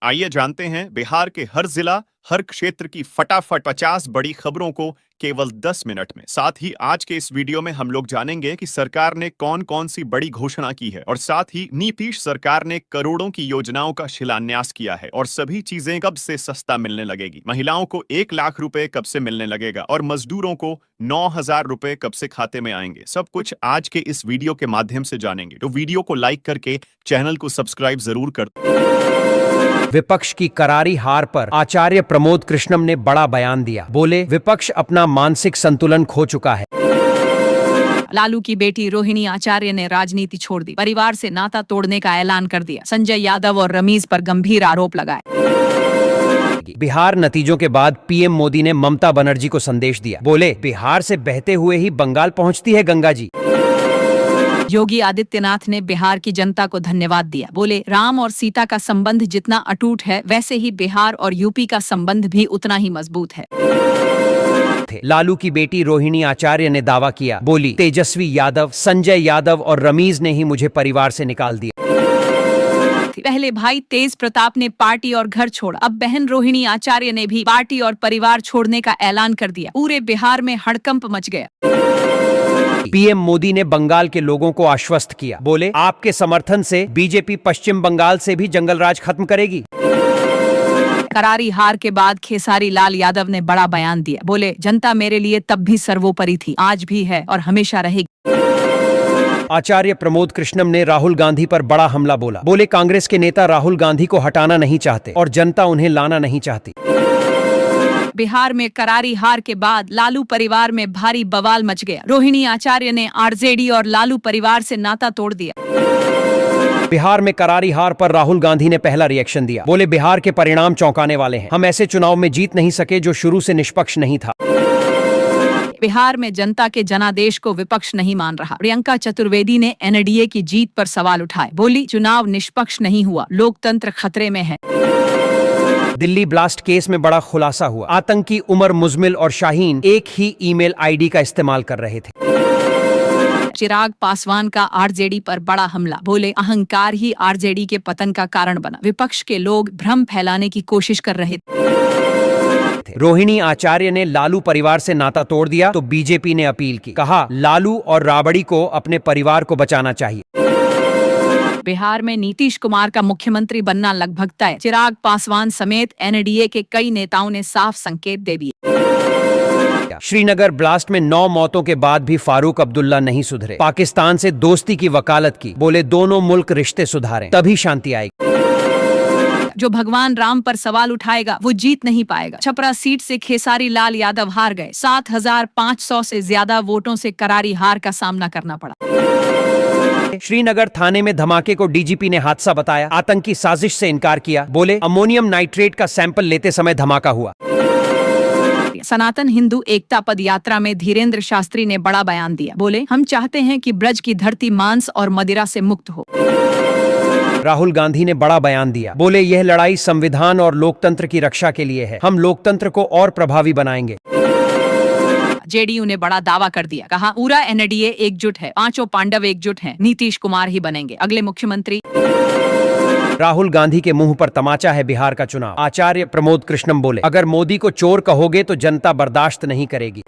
आइए जानते हैं बिहार के हर जिला, हर क्षेत्र की फटाफट 50 बड़ी खबरों को केवल 10 मिनट में। साथ ही आज के इस वीडियो में हम लोग जानेंगे कि सरकार ने कौन कौन सी बड़ी घोषणा की है और साथ ही नीतीश सरकार ने करोड़ों की योजनाओं का शिलान्यास किया है और सभी चीजें कब से सस्ता मिलने लगेगी। महिलाओं को 1 लाख रुपए कब से मिलने लगेगा और मजदूरों को 9,000 रुपए कब से खाते में आएंगे। सब कुछ आज के इस वीडियो के माध्यम से जानेंगे, तो वीडियो को लाइक करके चैनल को सब्सक्राइब जरूर कर। विपक्ष की करारी हार पर आचार्य प्रमोद कृष्णम ने बड़ा बयान दिया। बोले, विपक्ष अपना मानसिक संतुलन खो चुका है। लालू की बेटी रोहिणी आचार्य ने राजनीति छोड़ दी, परिवार से नाता तोड़ने का ऐलान कर दिया। संजय यादव और रमीज पर गंभीर आरोप लगाए। बिहार नतीजों के बाद पीएम मोदी ने ममता बनर्जी को संदेश दिया। बोले, बिहार से बहते हुए ही बंगाल पहुंचती है गंगा जी। योगी आदित्यनाथ ने बिहार की जनता को धन्यवाद दिया। बोले, राम और सीता का संबंध जितना अटूट है, वैसे ही बिहार और यूपी का संबंध भी उतना ही मजबूत है। लालू की बेटी रोहिणी आचार्य ने दावा किया। बोली, तेजस्वी यादव, संजय यादव और रमीज ने ही मुझे परिवार से निकाल दिया। पहले भाई तेज प्रताप ने पार्टी और घर छोड़ा, अब बहन रोहिणी आचार्य ने भी पार्टी और परिवार छोड़ने का ऐलान कर दिया। पूरे बिहार में हड़कंप मच गया। पीएम मोदी ने बंगाल के लोगों को आश्वस्त किया। बोले, आपके समर्थन से बीजेपी पश्चिम बंगाल से भी जंगल राज खत्म करेगी। करारी हार के बाद खेसारी लाल यादव ने बड़ा बयान दिया। बोले, जनता मेरे लिए तब भी सर्वोपरि थी, आज भी है और हमेशा रहेगी। आचार्य प्रमोद कृष्णम ने राहुल गांधी पर बड़ा हमला बोला। बोले, कांग्रेस के नेता राहुल गांधी को हटाना नहीं चाहते और जनता उन्हें लाना नहीं चाहती। बिहार में करारी हार के बाद लालू परिवार में भारी बवाल मच गया। रोहिणी आचार्य ने आरजेडी और लालू परिवार से नाता तोड़ दिया। बिहार में करारी हार पर राहुल गांधी ने पहला रिएक्शन दिया। बोले, बिहार के परिणाम चौंकाने वाले हैं। हम ऐसे चुनाव में जीत नहीं सके जो शुरू से निष्पक्ष नहीं था। बिहार में जनता के जनादेश को विपक्ष नहीं मान रहा। प्रियंका चतुर्वेदी ने एनडीए की जीत पर सवाल उठाए। बोली, चुनाव निष्पक्ष नहीं हुआ, लोकतंत्र खतरे में है। दिल्ली ब्लास्ट केस में बड़ा खुलासा हुआ। आतंकी उमर मुजमिल और शाहीन एक ही ईमेल आईडी का इस्तेमाल कर रहे थे। चिराग पासवान का आरजेडी पर बड़ा हमला। बोले, अहंकार ही आरजेडी के पतन का कारण बना। विपक्ष के लोग भ्रम फैलाने की कोशिश कर रहे थे। रोहिणी आचार्य ने लालू परिवार से नाता तोड़ दिया तो बीजेपी ने अपील की। कहा, लालू और राबड़ी को अपने परिवार को बचाना चाहिए। बिहार में नीतीश कुमार का मुख्यमंत्री बनना लगभग तय। चिराग पासवान समेत एनडीए के कई नेताओं ने साफ संकेत दे दिए। श्रीनगर ब्लास्ट में 9 मौतों के बाद भी फारूक अब्दुल्ला नहीं सुधरे। पाकिस्तान से दोस्ती की वकालत की। बोले, दोनों मुल्क रिश्ते सुधारें, तभी शांति आएगी। जो भगवान राम पर सवाल उठाएगा वो जीत नहीं पाएगा। छपरा सीट से खेसारी लाल यादव हार गए। 7,500 से ज्यादा वोटों से करारी हार का सामना करना पड़ा। श्रीनगर थाने में धमाके को डीजीपी ने हादसा बताया। आतंकी साजिश से इनकार किया। बोले, अमोनियम नाइट्रेट का सैंपल लेते समय धमाका हुआ। सनातन हिंदू एकता पद यात्रा में धीरेन्द्र शास्त्री ने बड़ा बयान दिया। बोले, हम चाहते हैं कि ब्रज की धरती मांस और मदिरा से मुक्त हो। राहुल गांधी ने बड़ा बयान दिया। बोले, यह लड़ाई संविधान और लोकतंत्र की रक्षा के लिए है। हम लोकतंत्र को और प्रभावी बनाएंगे। जेडीयू ने बड़ा दावा कर दिया। कहा, पूरा एनडीए एकजुट है, 5 पांडव एकजुट हैं, नीतीश कुमार ही बनेंगे अगले मुख्यमंत्री। राहुल गांधी के मुंह पर तमाचा है बिहार का चुनाव। आचार्य प्रमोद कृष्णम बोले, अगर मोदी को चोर कहोगे तो जनता बर्दाश्त नहीं करेगी।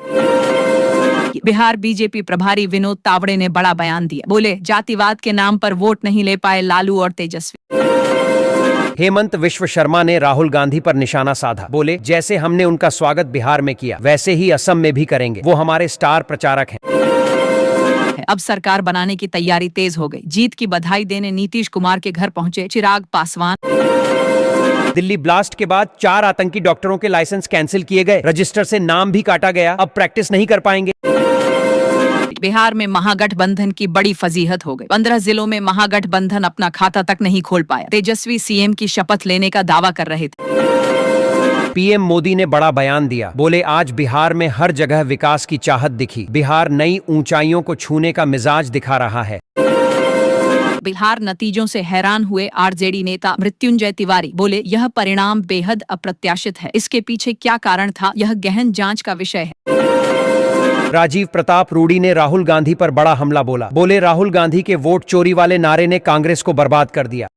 बिहार बीजेपी प्रभारी विनोद तावड़े ने बड़ा बयान दिया। बोले, जातिवाद के नाम पर वोट नहीं ले पाए लालू और तेजस्वी। हेमंत विश्व शर्मा ने राहुल गांधी पर निशाना साधा। बोले, जैसे हमने उनका स्वागत बिहार में किया वैसे ही असम में भी करेंगे। वो हमारे स्टार प्रचारक हैं। अब सरकार बनाने की तैयारी तेज हो गई। जीत की बधाई देने नीतीश कुमार के घर पहुंचे चिराग पासवान। दिल्ली ब्लास्ट के बाद 4 आतंकी डॉक्टरों के लाइसेंस कैंसिल किए गए। रजिस्टर से नाम भी काटा गया। अब प्रैक्टिस नहीं कर पाएंगे। बिहार में महागठबंधन की बड़ी फजीहत हो गई। 15 जिलों में महागठबंधन अपना खाता तक नहीं खोल पाया। तेजस्वी सीएम की शपथ लेने का दावा कर रहे थे। पीएम मोदी ने बड़ा बयान दिया। बोले, आज बिहार में हर जगह विकास की चाहत दिखी। बिहार नई ऊंचाइयों को छूने का मिजाज दिखा रहा है। बिहार नतीजों से हैरान हुए आरजेडी नेता मृत्युंजय तिवारी। बोले, यह परिणाम बेहद अप्रत्याशित है। इसके पीछे क्या कारण था, यह गहन जांच का विषय है। राजीव प्रताप रूडी ने राहुल गांधी पर बड़ा हमला बोला। बोले, राहुल गांधी के वोट चोरी वाले नारे ने कांग्रेस को बर्बाद कर दिया।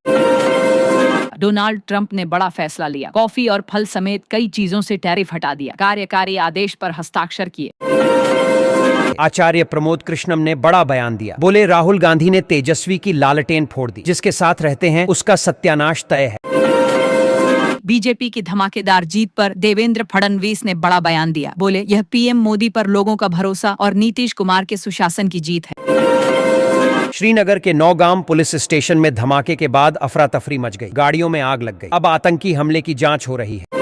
डोनाल्ड ट्रंप ने बड़ा फैसला लिया, कॉफी और फल समेत कई चीजों से टैरिफ हटा दिया, कार्यकारी आदेश पर हस्ताक्षर किए। आचार्य प्रमोद कृष्णम ने बड़ा बयान दिया, बोले राहुल गांधी ने तेजस्वी की लालटेन फोड़ दी, जिसके साथ रहते हैं उसका सत्यानाश तय है। बीजेपी की धमाकेदार जीत पर देवेंद्र फडणवीस ने बड़ा बयान दिया, बोले यह पीएम मोदी पर लोगों का भरोसा और नीतीश कुमार के सुशासन की जीत है। श्रीनगर के नौगाम पुलिस स्टेशन में धमाके के बाद अफरा तफरी मच गई, गाड़ियों में आग लग गई। अब आतंकी हमले की जांच हो रही है।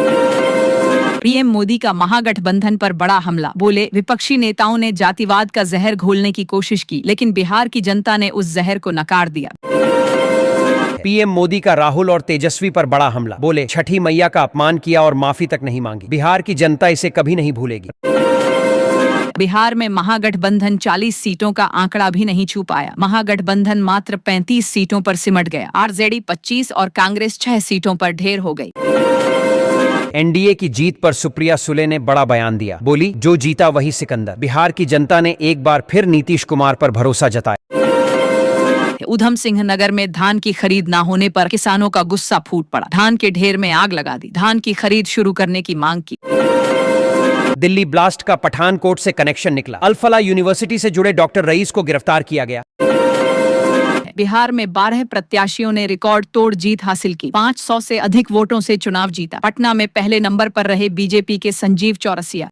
पीएम मोदी का महागठबंधन पर बड़ा हमला, बोले विपक्षी नेताओं ने जातिवाद का जहर घोलने की कोशिश की, लेकिन बिहार की जनता ने उस जहर को नकार दिया। पीएम मोदी का राहुल और तेजस्वी पर बड़ा हमला, बोले छठी मैया का अपमान किया और माफी तक नहीं मांगी, बिहार की जनता इसे कभी नहीं भूलेगी। बिहार में महागठबंधन 40 सीटों का आंकड़ा भी नहीं छू पाया, महागठबंधन मात्र 35 सीटों पर सिमट गया, आरजेडी 25 और कांग्रेस 6 सीटों पर ढेर हो गई। एनडीए की जीत पर सुप्रिया सुले ने बड़ा बयान दिया, बोली जो जीता वही सिकंदर, बिहार की जनता ने एक बार फिर नीतीश कुमार पर भरोसा जताया। उधम सिंह नगर में धान की खरीद न होने पर किसानों का गुस्सा फूट पड़ा, धान के ढेर में आग लगा दी, धान की खरीद शुरू करने की मांग की। दिल्ली ब्लास्ट का पठानकोट से कनेक्शन निकला, अल-फलाह यूनिवर्सिटी से जुड़े डॉक्टर रईस को गिरफ्तार किया गया। बिहार में 12 प्रत्याशियों ने रिकॉर्ड तोड़ जीत हासिल की, 500 से अधिक वोटों से चुनाव जीता। पटना में पहले नंबर पर रहे बीजेपी के संजीव चौरसिया।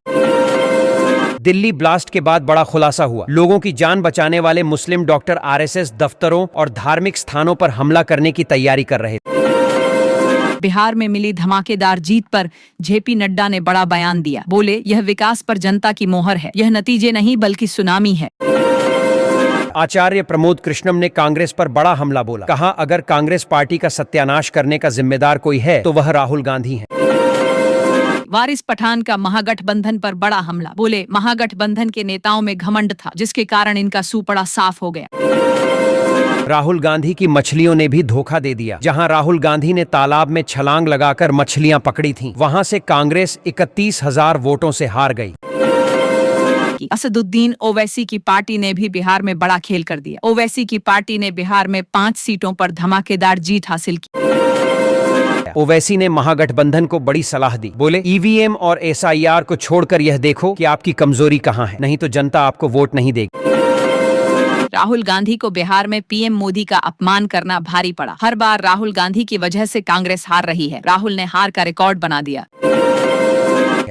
दिल्ली ब्लास्ट के बाद बड़ा खुलासा हुआ, लोगों की जान बचाने वाले मुस्लिम डॉक्टर आरएसएस दफ्तरों और धार्मिक स्थानों पर हमला करने की तैयारी कर रहे थे। बिहार में मिली धमाकेदार जीत पर जेपी नड्डा ने बड़ा बयान दिया, बोले यह विकास पर जनता की मोहर है, यह नतीजे नहीं बल्कि सुनामी है। आचार्य प्रमोद कृष्णम ने कांग्रेस पर बड़ा हमला बोला, कहा अगर कांग्रेस पार्टी का सत्यानाश करने का जिम्मेदार कोई है तो वह राहुल गांधी है। वारिस पठान का महागठबंधन पर बड़ा हमला, बोले महागठबंधन के नेताओं में घमंड था, जिसके कारण इनका सूपड़ा साफ हो गया। राहुल गांधी की मछलियों ने भी धोखा दे दिया, जहां राहुल गांधी ने तालाब में छलांग लगाकर मछलियां पकड़ी थीं, वहां से कांग्रेस 31,000 वोटों से हार गई। असदुद्दीन ओवैसी की पार्टी ने भी बिहार में बड़ा खेल कर दिया, ओवैसी की पार्टी ने बिहार में 5 सीटों पर धमाकेदार जीत हासिल की। ओवैसी ने महागठबंधन को बड़ी सलाह दी, बोले ईवीएम और एसआईआर को छोड़कर यह देखो कि आपकी कमजोरी कहां है, नहीं तो जनता आपको वोट नहीं देगी। राहुल गांधी को बिहार में पीएम मोदी का अपमान करना भारी पड़ा, हर बार राहुल गांधी की वजह से कांग्रेस हार रही है, राहुल ने हार का रिकॉर्ड बना दिया।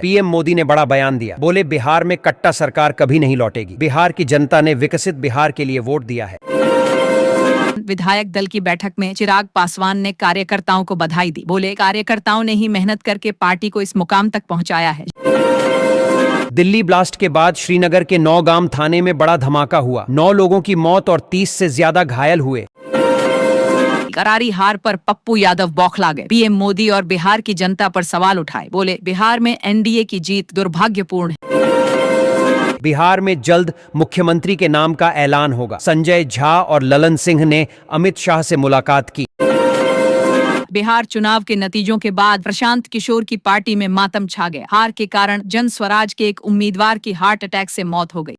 पीएम मोदी ने बड़ा बयान दिया, बोले बिहार में कट्टा सरकार कभी नहीं लौटेगी, बिहार की जनता ने विकसित बिहार के लिए वोट दिया है। विधायक दल की बैठक में चिराग पासवान ने कार्यकर्ताओं को बधाई दी, बोले कार्यकर्ताओं ने ही मेहनत करके पार्टी को इस मुकाम तक पहुंचाया है। दिल्ली ब्लास्ट के बाद श्रीनगर के नौगाम थाने में बड़ा धमाका हुआ, 9 लोगों की मौत और 30 से ज्यादा घायल हुए। करारी हार पर पप्पू यादव बौखला गए, पीएम मोदी और बिहार की जनता पर सवाल उठाए, बोले बिहार में एनडीए की जीत दुर्भाग्यपूर्ण है। बिहार में जल्द मुख्यमंत्री के नाम का ऐलान होगा, संजय झा और ललन सिंह ने अमित शाह से मुलाकात की। बिहार चुनाव के नतीजों के बाद प्रशांत किशोर की पार्टी में मातम छा गया, हार के कारण जन स्वराज के एक उम्मीदवार की हार्ट अटैक से मौत हो गई।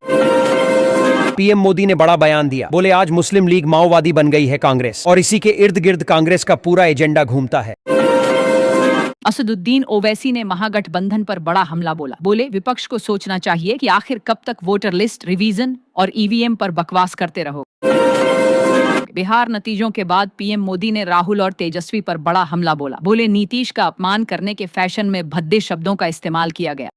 पीएम मोदी ने बड़ा बयान दिया, बोले आज मुस्लिम लीग माओवादी बन गई है कांग्रेस, और इसी के इर्द गिर्द कांग्रेस का पूरा एजेंडा घूमता है। असदुद्दीन ओवैसी ने महागठबंधन पर बड़ा हमला बोला, बोले विपक्ष को सोचना चाहिए कि आखिर कब तक वोटर लिस्ट रिवीजन और ईवीएम पर बकवास करते रहो। बिहार नतीजों के बाद पीएम मोदी ने राहुल और तेजस्वी पर बड़ा हमला बोला, बोले नीतीश का अपमान करने के फैशन में भद्दे शब्दों का इस्तेमाल किया गया।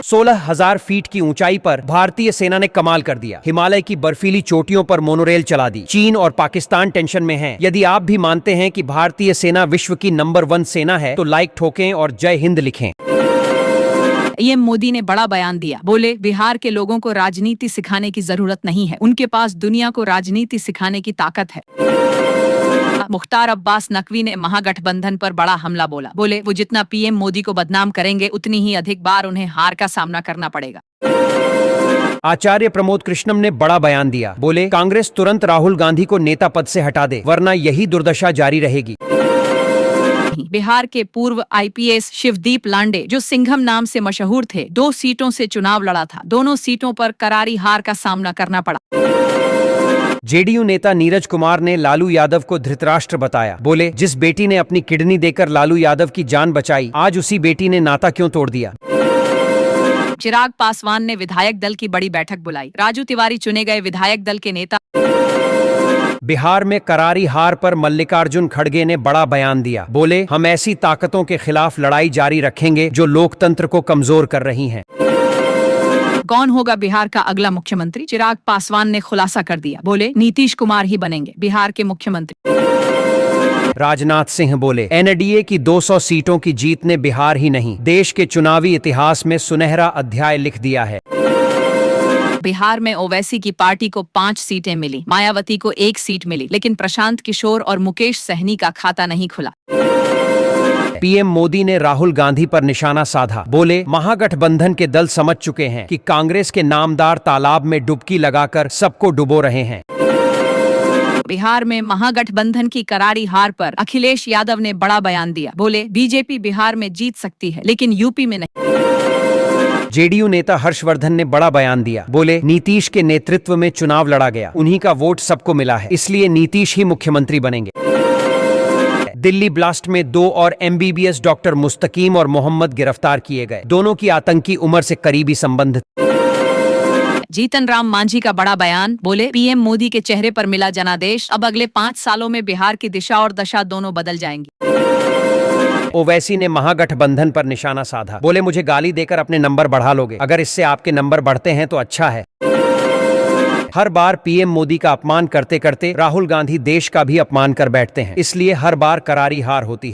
16,000 फीट की ऊंचाई पर भारतीय सेना ने कमाल कर दिया, हिमालय की बर्फीली चोटियों पर मोनोरेल चला दी। चीन और पाकिस्तान टेंशन में हैं। यदि आप भी मानते हैं कि भारतीय सेना विश्व की नंबर 1 सेना है तो लाइक ठोकें और जय हिंद लिखें। पीएम मोदी ने बड़ा बयान दिया, बोले बिहार के लोगों को राजनीति सिखाने की जरूरत नहीं है, उनके पास दुनिया को राजनीति सिखाने की ताकत है। मुख्तार अब्बास नकवी ने महागठबंधन पर बड़ा हमला बोला, बोले वो जितना पीएम मोदी को बदनाम करेंगे उतनी ही अधिक बार उन्हें हार का सामना करना पड़ेगा। आचार्य प्रमोद कृष्णम ने बड़ा बयान दिया, बोले कांग्रेस तुरंत राहुल गांधी को नेता पद से हटा दे, वरना यही दुर्दशा जारी रहेगी। बिहार के पूर्व आईपीएस शिवदीप लांडे, जो सिंघम नाम से मशहूर थे, 2 सीटों से चुनाव लड़ा था, दोनों सीटों पर करारी हार का सामना करना पड़ा। जेडीयू नेता नीरज कुमार ने लालू यादव को धृतराष्ट्र बताया। बोले, जिस बेटी ने अपनी किडनी देकर लालू यादव की जान बचाई, आज उसी बेटी ने नाता क्यों तोड़ दिया। चिराग पासवान ने विधायक दल की बड़ी बैठक बुलाई। राजू तिवारी चुने गए विधायक दल के नेता। बिहार में करारी हार पर मल्लिकार्जुन खड़गे ने बड़ा बयान दिया। बोले, हम ऐसी ताकतों के खिलाफ लड़ाई जारी रखेंगे जो लोकतंत्र को कमजोर कर रही हैं। कौन होगा बिहार का अगला मुख्यमंत्री? चिराग पासवान ने खुलासा कर दिया। बोले, नीतीश कुमार ही बनेंगे बिहार के मुख्यमंत्री। राजनाथ सिंह बोले, एनडीए की 200 सीटों की जीत ने बिहार ही नहीं, देश के चुनावी इतिहास में सुनहरा अध्याय लिख दिया है। बिहार में ओवैसी की पार्टी को 5 सीटें मिली, मायावती को 1 सीट मिली, लेकिन प्रशांत किशोर और मुकेश सहनी का खाता नहीं खुला। पीएम मोदी ने राहुल गांधी पर निशाना साधा। बोले, महागठबंधन के दल समझ चुके हैं कि कांग्रेस के नामदार तालाब में डुबकी लगाकर सबको डुबो रहे हैं। बिहार में महागठबंधन की करारी हार पर अखिलेश यादव ने बड़ा बयान दिया। बोले, बीजेपी बिहार में जीत सकती है लेकिन यूपी में नहीं। जेडीयू नेता हर्षवर्धन ने बड़ा बयान दिया। बोले, नीतीश के नेतृत्व में चुनाव लड़ा गया, उन्हीं का वोट सबको मिला है, इसलिए नीतीश ही मुख्यमंत्री बनेंगे। दिल्ली ब्लास्ट में 2 और एमबीबीएस डॉक्टर मुस्तकीम और मोहम्मद गिरफ्तार किए गए। दोनों की आतंकी उमर से करीबी संबंध। जीतन राम मांझी का बड़ा बयान। बोले, पीएम मोदी के चेहरे पर मिला जनादेश, अब अगले 5 सालों में बिहार की दिशा और दशा दोनों बदल जाएंगी। ओवैसी ने महागठबंधन पर निशाना साधा। बोले, मुझे गाली देकर अपने नंबर बढ़ा लोगे, अगर इससे आपके नंबर बढ़ते हैं तो अच्छा है। हर बार पीएम मोदी का अपमान करते करते राहुल गांधी देश का भी अपमान कर बैठते हैं, इसलिए हर बार करारी हार होती है।